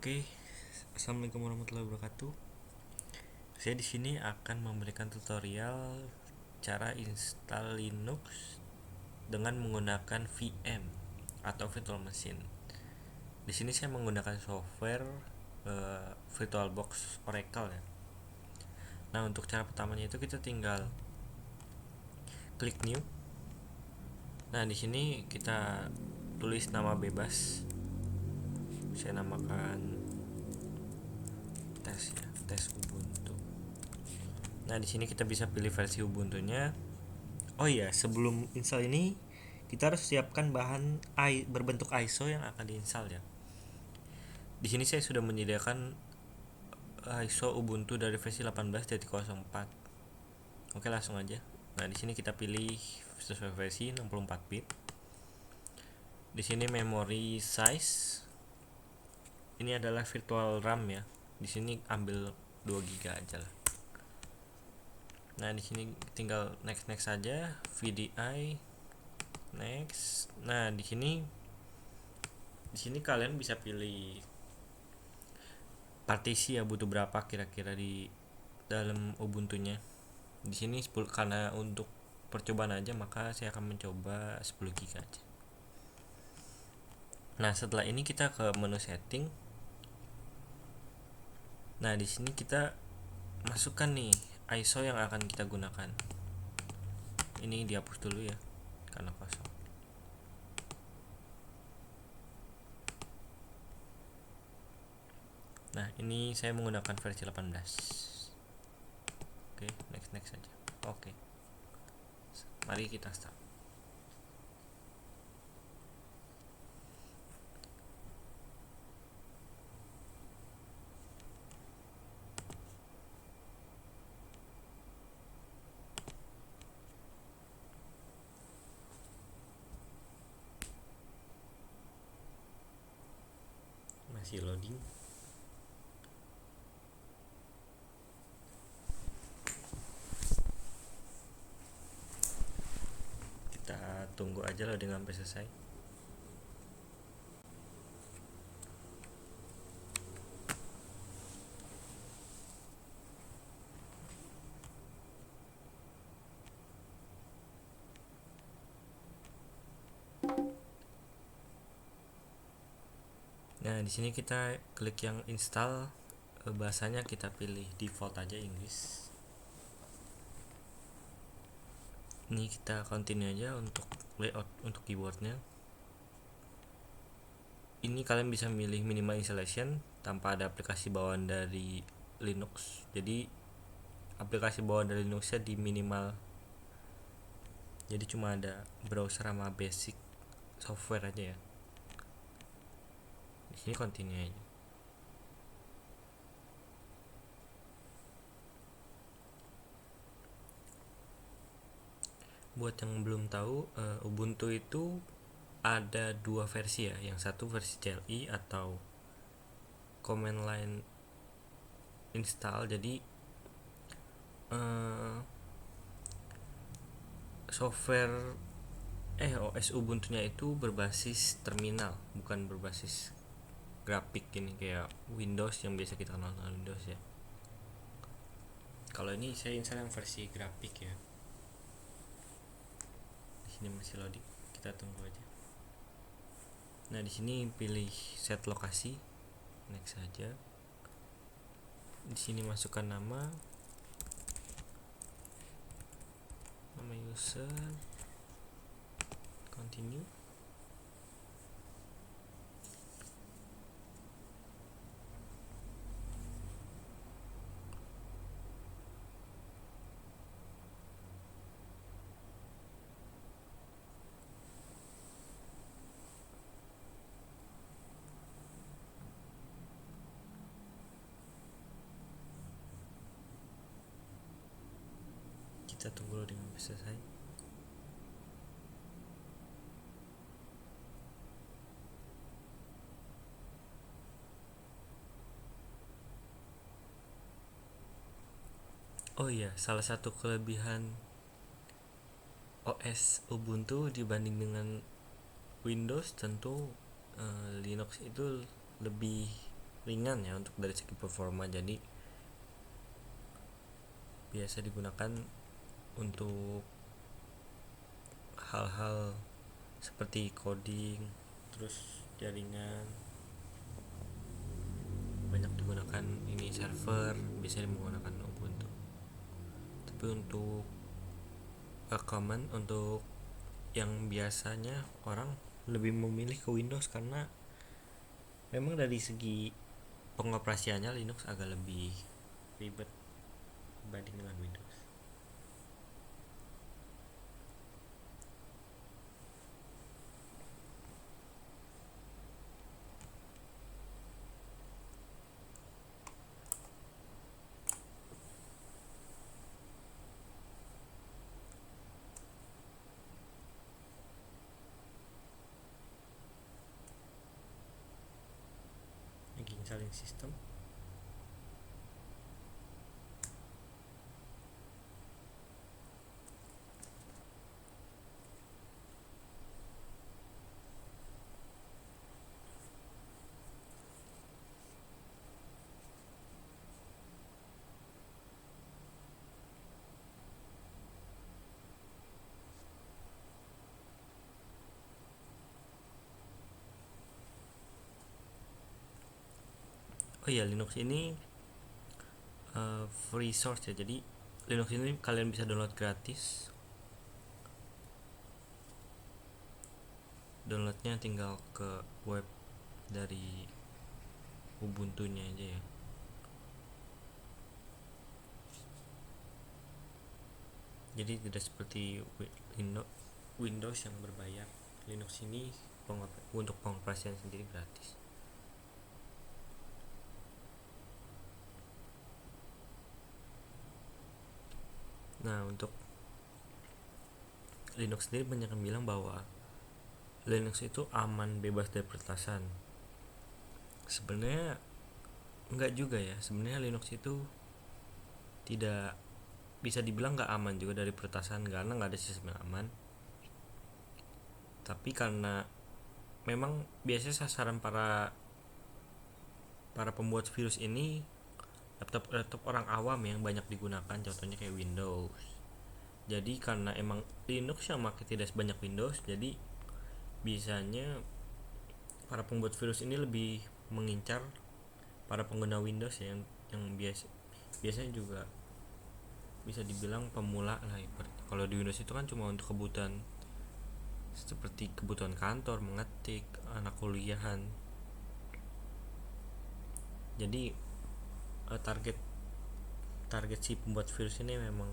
Oke, assalamualaikum warahmatullahi wabarakatuh. Saya di sini akan memberikan tutorial cara install Linux dengan menggunakan VM atau virtual machine. Di sini saya menggunakan software VirtualBox Oracle ya. Nah, untuk cara pertamanya itu kita tinggal klik new. Nah, di sini kita tulis nama bebas. Saya namakan tes ya, tes Ubuntu. Nah, di sini kita bisa pilih versi Ubuntunya. Oh iya, sebelum install ini kita harus siapkan bahan berbentuk ISO yang akan diinstal ya. Di sini saya sudah menyediakan ISO Ubuntu dari versi 18.04. Oke, langsung aja. Nah, di sini kita pilih sesuai versi 64 bit. Di sini memory size. Ini adalah virtual RAM ya. Di sini ambil 2 GB aja lah. Nah, di sini tinggal next saja, VDI next. Nah, di sini kalian bisa pilih partisi ya, butuh berapa kira-kira di dalam Ubuntunya. Di sini 10, karena untuk percobaan aja maka saya akan mencoba 10 GB aja. Nah, setelah ini kita ke menu setting. Nah, di sini kita masukkan nih ISO yang akan kita gunakan. Ini dihapus dulu ya karena kosong. Nah, ini saya menggunakan versi 18. Oke, next saja. Oke. Mari kita start. Masih loading. Kita tunggu aja loading sampai selesai. Nah, di sini kita klik yang install, bahasanya kita pilih default aja Inggris. Ini kita continue aja untuk layout untuk keyboardnya. Ini kalian bisa milih minimal installation tanpa ada aplikasi bawaan dari Linux. Jadi aplikasi bawaan dari Linuxnya di minimal. Jadi cuma ada browser sama basic software aja ya. Di sini continue aja. Buat yang belum tahu, Ubuntu itu ada 2 versi ya. Yang satu versi CLI atau command line install. Jadi software OS Ubuntunya itu berbasis terminal, bukan berbasis grafik gini kayak Windows yang biasa kita kenal Windows ya. Kalau ini saya install yang versi grafik ya. Di sini masih loading, kita tunggu aja. Nah, di sini pilih set lokasi, next saja. Di sini masukkan nama user, continue. Kita tunggu loading sampai selesai. Oh iya, salah satu kelebihan OS Ubuntu dibanding dengan Windows tentu Linux itu lebih ringan ya untuk dari segi performa, jadi biasa digunakan untuk hal-hal seperti coding, terus jaringan, banyak digunakan ini server, biasanya menggunakan Ubuntu. Tapi untuk common, untuk yang biasanya orang lebih memilih ke Windows karena memang dari segi pengoperasiannya Linux agak lebih ribet dibanding dengan Windows. Installing system. Oh iya, Linux ini free source ya, jadi Linux ini kalian bisa download gratis. Downloadnya tinggal ke web dari Ubuntu-nya aja ya. Jadi tidak seperti Windows yang berbayar. Linux ini untuk pengoperasian sendiri gratis. Nah, untuk Linux sendiri banyak yang bilang bahwa Linux itu aman, bebas dari peretasan. Sebenarnya enggak juga ya. Sebenarnya Linux itu tidak bisa dibilang nggak aman juga dari peretasan karena nggak ada sistem yang aman. Tapi karena memang biasanya sasaran para pembuat virus ini laptop orang awam yang banyak digunakan, contohnya kayak Windows. Jadi karena emang Linux yang makin tidak sebanyak Windows, jadi biasanya para pembuat virus ini lebih mengincar para pengguna Windows ya, yang biasanya juga bisa dibilang pemula lah. Kalau di Windows itu kan cuma untuk kebutuhan seperti kebutuhan kantor, mengetik, anak kuliahan. Jadi target si pembuat virus ini memang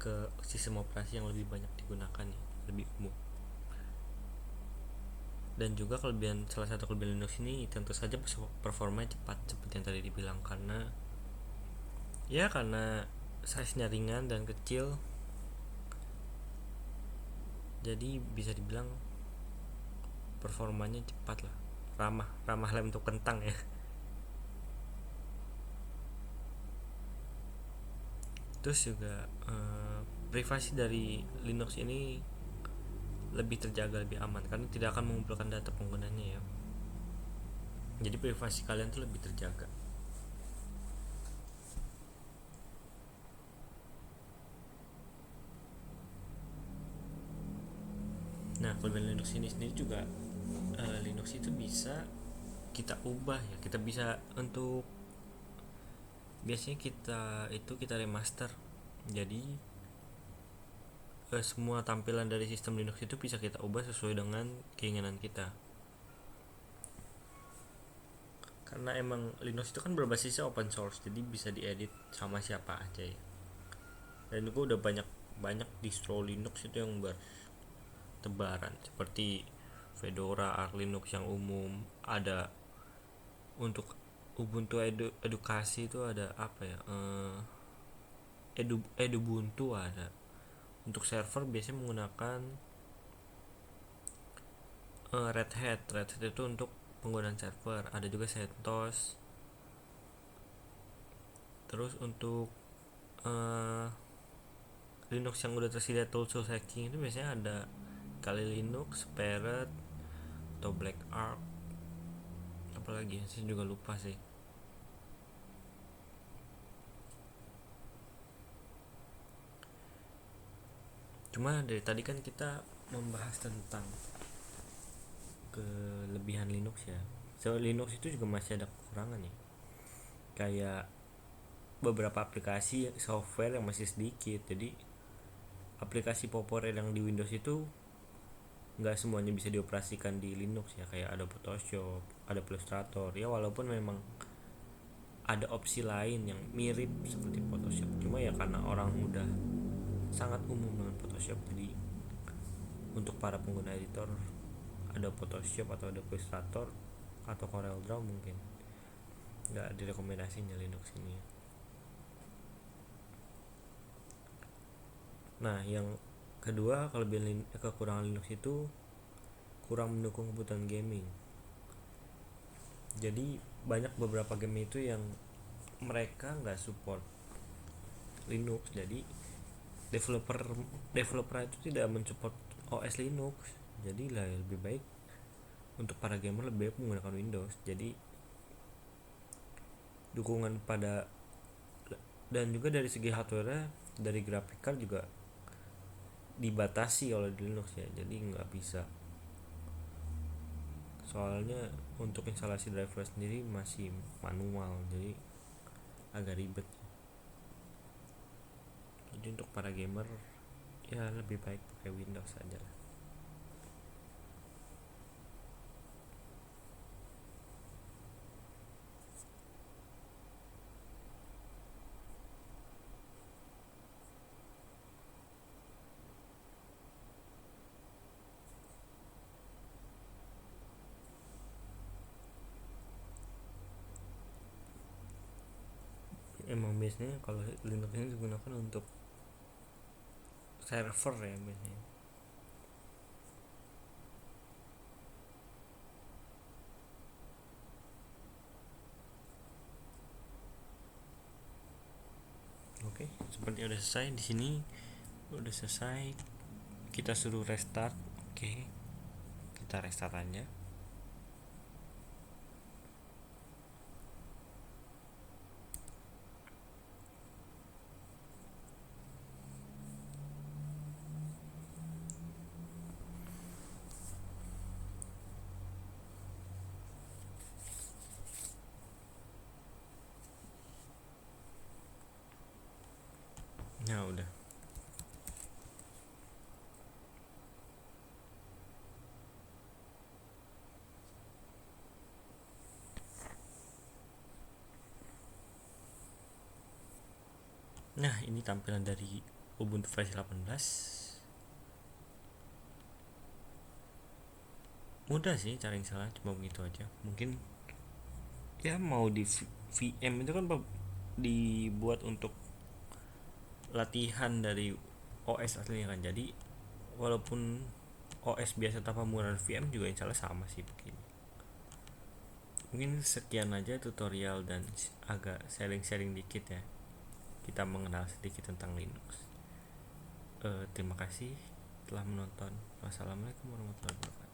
ke sistem operasi yang lebih banyak digunakan ya, lebih umum. Dan juga salah satu kelebihan Linux ini tentu saja performanya cepat, seperti yang tadi dibilang, karena size-nya ringan dan kecil, jadi bisa dibilang performanya cepat lah, ramah lah untuk kentang ya. Terus juga privasi dari Linux ini lebih terjaga, lebih aman karena tidak akan mengumpulkan data penggunanya ya. Jadi privasi kalian tuh lebih terjaga. Nah, kelebihan Linux ini sendiri juga Linux itu bisa kita ubah ya. Kita bisa untuk biasanya kita remaster. Jadi semua tampilan dari sistem Linux itu bisa kita ubah sesuai dengan keinginan kita. Karena emang Linux itu kan berbasisnya open source, jadi bisa diedit sama siapa aja ya. Dan itu udah banyak distro Linux itu yang bertebaran, seperti Fedora, Arch Linux yang umum, ada untuk Ubuntu edukasi itu ada apa ya, Edubuntu ada. Untuk server biasanya menggunakan Red Hat itu untuk penggunaan server, ada juga CentOS. Terus untuk Linux yang udah tersedia tool hacking itu biasanya ada Kali Linux, Parrot, atau Black Arc, apa lagi ya, saya juga lupa sih. Cuma dari tadi kan kita membahas tentang kelebihan Linux ya. So Linux itu juga masih ada kekurangan nih. Kayak beberapa aplikasi software yang masih sedikit. Jadi aplikasi populer yang di Windows itu nggak semuanya bisa dioperasikan di Linux ya, kayak ada Photoshop, ada Illustrator ya, walaupun memang ada opsi lain yang mirip seperti Photoshop, cuma ya karena orang udah sangat umum dengan Photoshop, jadi untuk para pengguna editor ada Photoshop atau ada Illustrator atau CorelDRAW mungkin nggak direkomendasinya Linux ini. Nah yang kedua, kekurangan Linux itu kurang mendukung kebutuhan gaming. Jadi banyak beberapa game itu yang mereka nggak support Linux, jadi developer developer itu tidak mensupport OS Linux. Jadi lah lebih baik untuk para gamer lebih baik menggunakan Windows. Jadi dukungan pada, dan juga dari segi hardware, dari graphic card juga dibatasi oleh Linux ya, jadi nggak bisa. Soalnya untuk instalasi driver sendiri masih manual, jadi agak ribet. Jadi untuk para gamer ya lebih baik pakai Windows saja lah. Emang biasanya kalau Linux ini digunakan untuk server ya biasanya. Oke, seperti udah selesai di sini, udah selesai. Kita suruh restart. Oke, kita restart aja. Nah udah. Nah ini tampilan dari Ubuntu versi 18. Mudah sih cara install, cuma begitu aja. Mungkin ya mau di VM itu kan dibuat untuk latihan dari OS aslinya kan, jadi walaupun OS biasa tanpa menggunakan VM juga insya Allah sama sih begini. Mungkin sekian aja tutorial dan agak sharing-sharing dikit ya, kita mengenal sedikit tentang Linux. Terima kasih telah menonton. Wassalamualaikum warahmatullahi wabarakatuh.